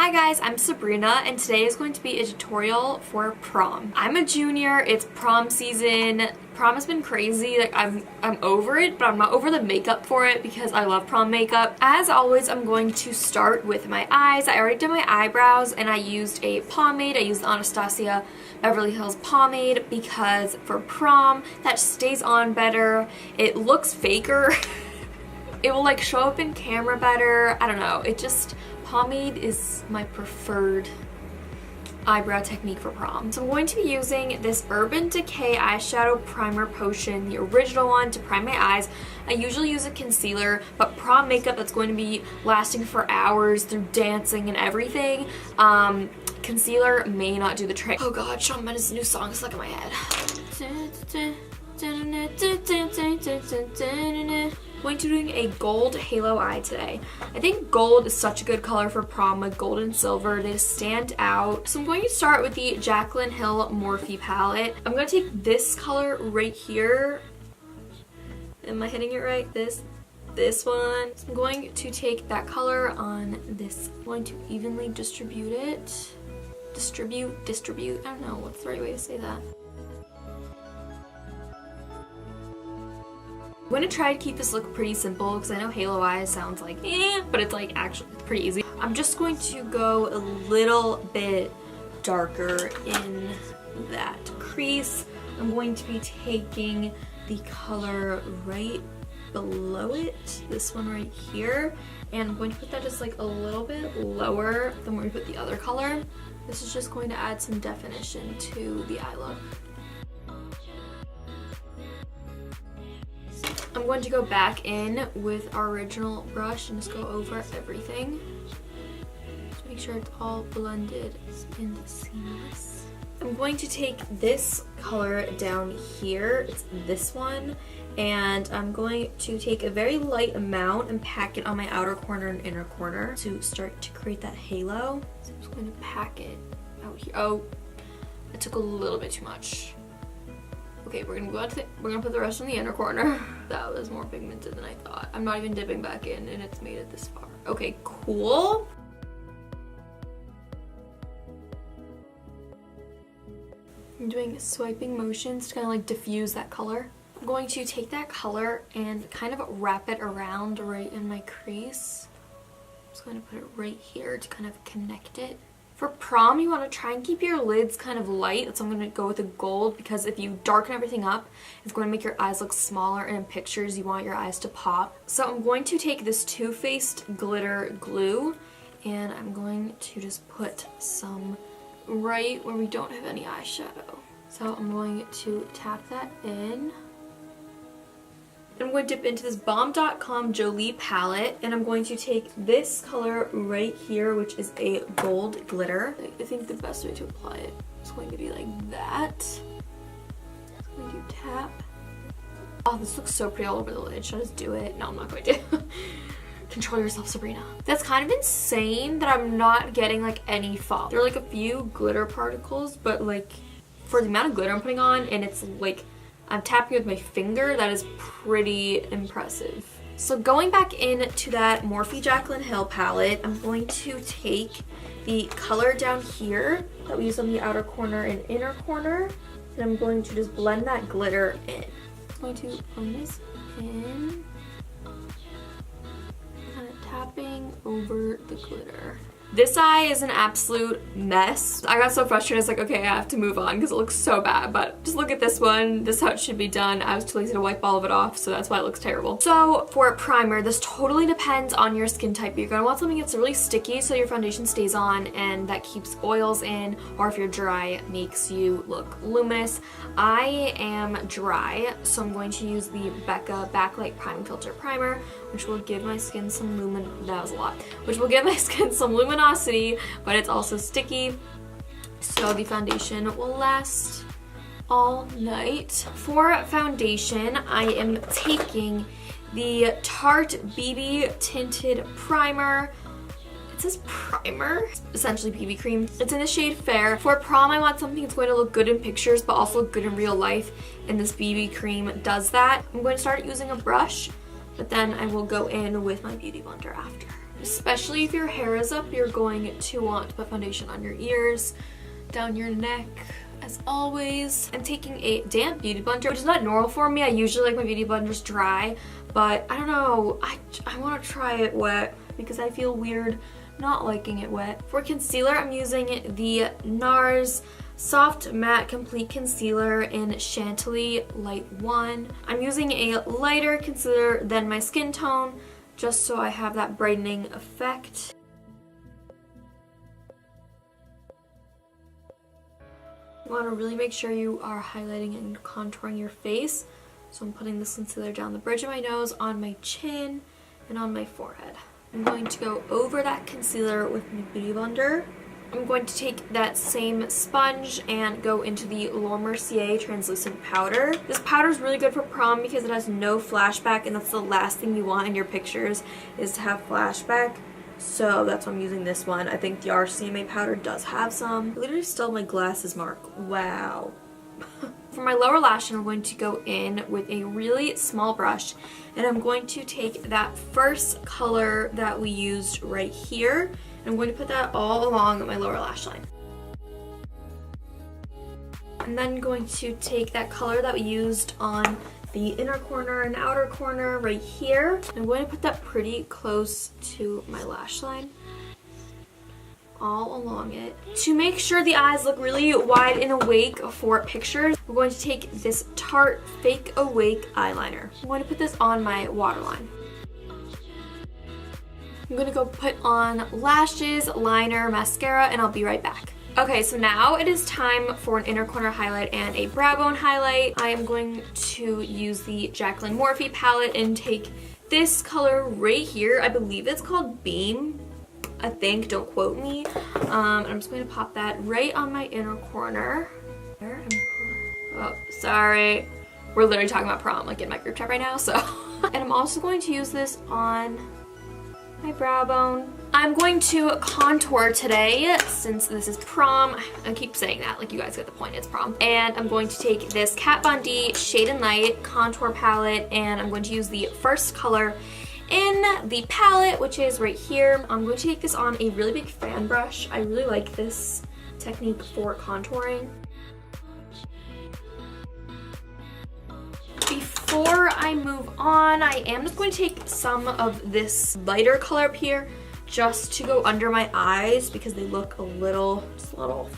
Hi guys, I'm Sabrina and today is going to be a tutorial for prom. I'm a junior, it's prom season. Prom has been crazy, like I'm over it, but I'm not over the makeup for it because I love prom makeup. As always, I'm going to start with my eyes. I already did my eyebrows and I used a pomade. I used the Anastasia Beverly Hills pomade because for prom, that stays on better. It looks faker. It will like show up in camera better. I don't know, it just, pomade is my preferred eyebrow technique for prom. So I'm going to be using this Urban Decay eyeshadow primer potion, the original one, to prime my eyes. I usually use a concealer, but prom makeup that's going to be lasting for hours through dancing and everything, concealer may not do the trick. Oh god, Shawn Mendes' new song is stuck in my head. Going to be doing a gold halo eye today. I think gold is such a good color for prom, like gold and silver, they stand out. So I'm going to start with the Jaclyn Hill Morphe palette. I'm going to take this color right here. Am I hitting it right? This one. So I'm going to take that color on this. I'm going to evenly distribute it. Distribute. I don't know what's the right way to say that. I'm going to try to keep this look pretty simple because I know halo eyes sounds like but it's like actually pretty easy. I'm just going to go a little bit darker in that crease. I'm going to be taking the color right below it, this one right here, and I'm going to put that just like a little bit lower than where we put the other color. This is just going to add some definition to the eye look. I'm going to go back in with our original brush and just go over everything. Just make sure it's all blended and seamless. I'm going to take this color down here, it's this one, and I'm going to take a very light amount and pack it on my outer corner and inner corner to start to create that halo. So I'm just going to pack it out here. Oh, it took a little bit too much. Okay, we're gonna put the rest in the inner corner. That was more pigmented than I thought. I'm not even dipping back in and it's made it this far. Okay, cool. I'm doing swiping motions to kind of like diffuse that color. I'm going to take that color and kind of wrap it around right in my crease. I'm just going to put it right here to kind of connect it. For prom, you want to try and keep your lids kind of light. That's why I'm going to go with the gold, because if you darken everything up, it's going to make your eyes look smaller, and in pictures you want your eyes to pop. So I'm going to take this Too Faced glitter glue and I'm going to just put some right where we don't have any eyeshadow. So I'm going to tap that in. I'm going to dip into this Bomb.com Jolie palette, and I'm going to take this color right here, which is a gold glitter. I think the best way to apply it is going to be like that. I'm going to tap. Oh, this looks so pretty all over the lid. Should I just do it? No, I'm not going to. Control yourself, Sabrina. That's kind of insane that I'm not getting like any fall. There are like a few glitter particles, but like for the amount of glitter I'm putting on, and it's like I'm tapping with my finger, that is pretty impressive. So going back into that Morphe Jaclyn Hill palette, I'm going to take the color down here that we use on the outer corner and inner corner, and I'm going to just blend that glitter in. I'm going to blend this in, kind of tapping over the glitter. This eye is an absolute mess. I got so frustrated, I was like, okay, I have to move on because it looks so bad, but just look at this one. This is how it should be done. I was too lazy to wipe all of it off, so that's why it looks terrible. So for a primer, this totally depends on your skin type. You're gonna want something that's really sticky so your foundation stays on and that keeps oils in, or if you're dry, makes you look luminous. I am dry, so I'm going to use the Becca Backlight Priming Filter Primer, which will give my skin some luminosity, but it's also sticky, so the foundation will last all night. For foundation, I am taking the Tarte BB Tinted Primer. It says primer, it's essentially BB cream. It's in the shade Fair. For prom, I want something that's going to look good in pictures, but also look good in real life, and this BB cream does that. I'm going to start using a brush, but then I will go in with my beauty blender after. Especially if your hair is up, you're going to want to put foundation on your ears, down your neck. As always, I'm taking a damp beauty blender, which is not normal for me. I usually like my beauty blenders dry, but I don't know, I want to try it wet because I feel weird not liking it wet. For concealer, I'm using the NARS Soft Matte Complete Concealer in Chantilly Light 1. I'm using a lighter concealer than my skin tone, just so I have that brightening effect. You want to really make sure you are highlighting and contouring your face. So I'm putting this concealer down the bridge of my nose, on my chin, and on my forehead. I'm going to go over that concealer with my beauty blender. I'm going to take that same sponge and go into the Laura Mercier translucent powder. This powder is really good for prom because it has no flashback, and that's the last thing you want in your pictures is to have flashback. So that's why I'm using this one. I think the RCMA powder does have some. I literally stole my glasses mark. Wow. For my lower lash, I'm going to go in with a really small brush, and I'm going to take that first color that we used right here, and I'm going to put that all along my lower lash line. I'm then going to take that color that we used on the inner corner and outer corner right here. I'm going to put that pretty close to my lash line, all along it. To make sure the eyes look really wide and awake for pictures, we're going to take this Tarte Fake Awake eyeliner. I'm going to put this on my waterline. I'm going to go put on lashes, liner, mascara, and I'll be right back. Okay, so now it is time for an inner corner highlight and a brow bone highlight. I am going to use the Jacqueline Morphe palette and take this color right here. I believe it's called Beam. I think, don't quote me. I'm just going to pop that right on my inner corner. Oh, sorry. We're literally talking about prom, like in my group chat right now, so. And I'm also going to use this on my brow bone. I'm going to contour today since this is prom. I keep saying that, like you guys get the point, it's prom. And I'm going to take this Kat Von D Shade and Light contour palette, and I'm going to use the first color in the palette, which is right here. I'm going to take this on a really big fan brush. I really like this technique for contouring. Before I move on, I am just going to take some of this lighter color up here just to go under my eyes because they look a little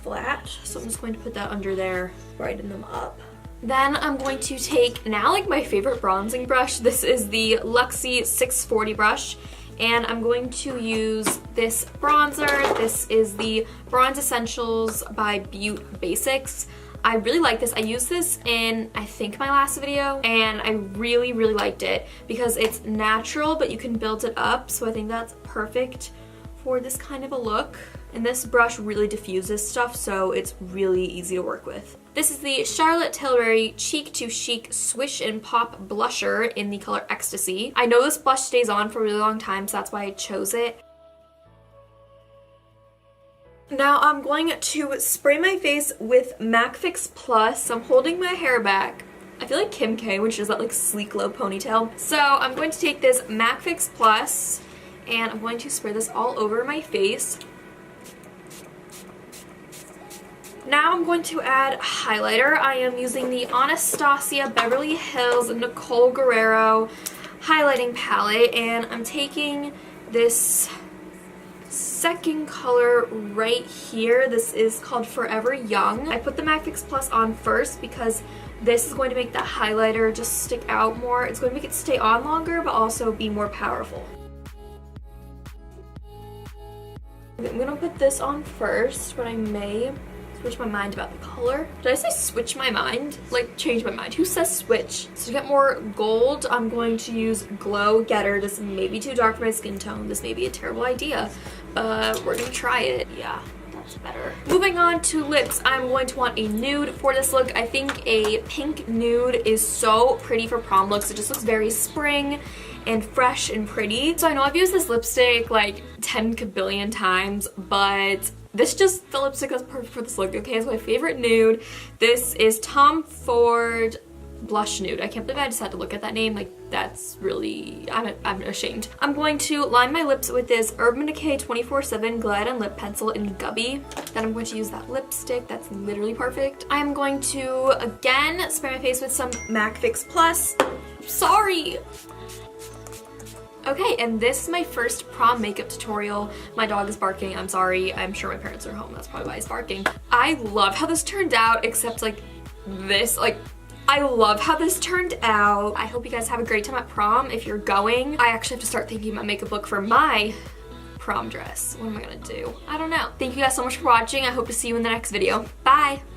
flat. So I'm just going to put that under there, brighten them up. Then I'm going to take now like my favorite bronzing brush. This is the Luxie 640 brush, and I'm going to use this bronzer. This is the Bronze Essentials by Butte Basics. I really like this. I used this in, I think, my last video, and I really liked it because it's natural, but you can build it up, so I think that's perfect for this kind of a look. And this brush really diffuses stuff, so it's really easy to work with. This is the Charlotte Tilbury Cheek to Chic Swish and Pop Blusher in the color Ecstasy. I know this blush stays on for a really long time, so that's why I chose it. Now I'm going to spray my face with MAC Fix Plus. I'm holding my hair back. I feel like Kim K when she does that like sleek low ponytail. So I'm going to take this MAC Fix Plus and I'm going to spray this all over my face. Now I'm going to add highlighter. I am using the Anastasia Beverly Hills Nicole Guerrero highlighting palette, and I'm taking this second color right here. This is called Forever Young. I put the MAC Fix Plus on first because this is going to make that highlighter just stick out more. It's going to make it stay on longer but also be more powerful. I'm going to put this on first, but I may switch my mind about the color. Did I say switch my mind? Like change my mind. Who says switch? So to get more gold, I'm going to use Glow Getter. This may be too dark for my skin tone. This may be a terrible idea, but we're gonna try it. Yeah, that's better. Moving on to lips, I'm going to want a nude for this look. I think a pink nude is so pretty for prom looks. It just looks very spring and fresh and pretty. So I know I've used this lipstick like 10 kabillion times, but this just, the lipstick is perfect for this look. Okay, it's my favorite nude. This is Tom Ford Blush Nude. I can't believe I just had to look at that name like that's really, I'm ashamed. I'm going to line my lips with this Urban Decay 24/7 Glide on Lip Pencil in Gubby. Then I'm going to use that lipstick. That's literally perfect. I'm going to, again, spray my face with some MAC Fix Plus. Sorry. Okay, and this is my first prom makeup tutorial. My dog is barking, I'm sorry. I'm sure my parents are home, that's probably why he's barking. I love how this turned out, except like this, like, I love how this turned out. I hope you guys have a great time at prom. If you're going, I actually have to start thinking about makeup look for my prom dress. What am I gonna do? I don't know. Thank you guys so much for watching. I hope to see you in the next video. Bye!